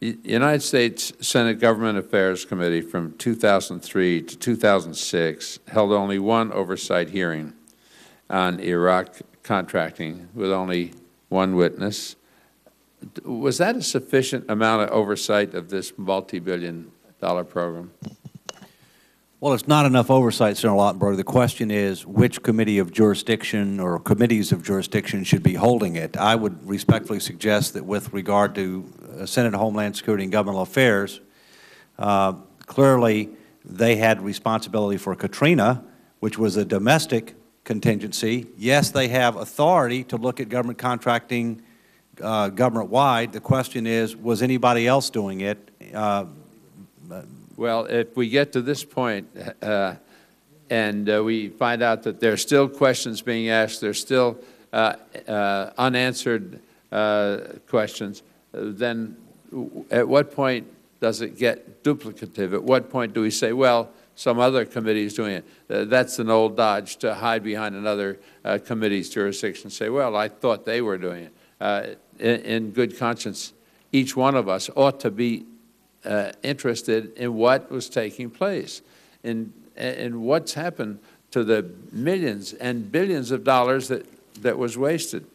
United States Senate Government Affairs Committee from 2003 to 2006 held only one oversight hearing on Iraq contracting with only one witness. Was that a sufficient amount of oversight of this multi-billion-dollar program? Well, it's not enough oversight, Senator Lautenberg. The question is which committee of jurisdiction or committees of jurisdiction should be holding it. I would respectfully suggest that with regard to Senate Homeland Security and Governmental Affairs, clearly they had responsibility for Katrina, which was a domestic contingency. Yes, they have authority to look at government contracting government-wide. The question is, was anybody else doing it? Well, if we get to this point and we find out that there's still questions being asked, there's still unanswered questions, then at what point does it get duplicative? At what point do we say, well, some other committee is doing it? That's an old dodge to hide behind another committee's jurisdiction and say, well, I thought they were doing it. In good conscience, each one of us ought to be interested in what was taking place, in what's happened to the millions and billions of dollars that was wasted.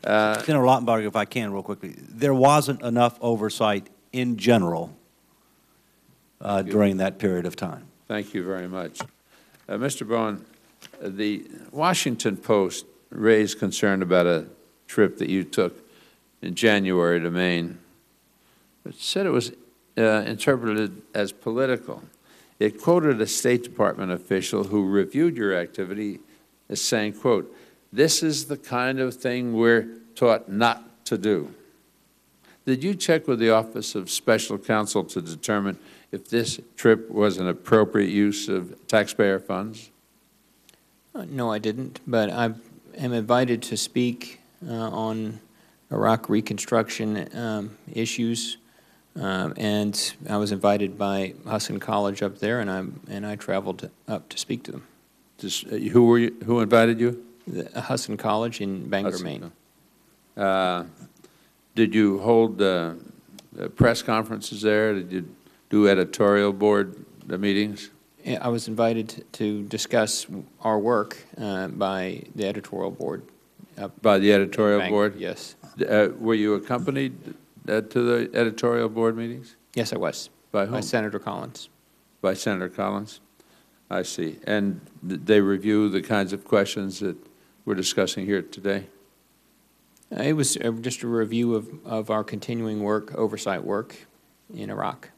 Senator Lautenberg, if I can real quickly, there wasn't enough oversight in general during that period of time. Thank you very much. Mr. Bowen, the Washington Post raised concern about a trip that you took in January to Maine. It said it was interpreted as political. It quoted a State Department official who reviewed your activity as saying, quote, "This is the kind of thing we're taught not to do." Did you check with the Office of Special Counsel to determine if this trip was an appropriate use of taxpayer funds? No, I didn't, but I am invited to speak on Iraq reconstruction issues. And I was invited by Husson College up there, and I traveled up to speak to them. Who invited you? Husson College in Bangor, Maine. Did you hold press conferences there? Did you do editorial board meetings? I was invited to discuss our work by the editorial board. By the editorial board? Yes. Were you accompanied to the editorial board meetings? Yes, I was. By whom? By Senator Collins. By Senator Collins? I see. And they review the kinds of questions that we're discussing here today? It was just a review of our continuing work, oversight work in Iraq.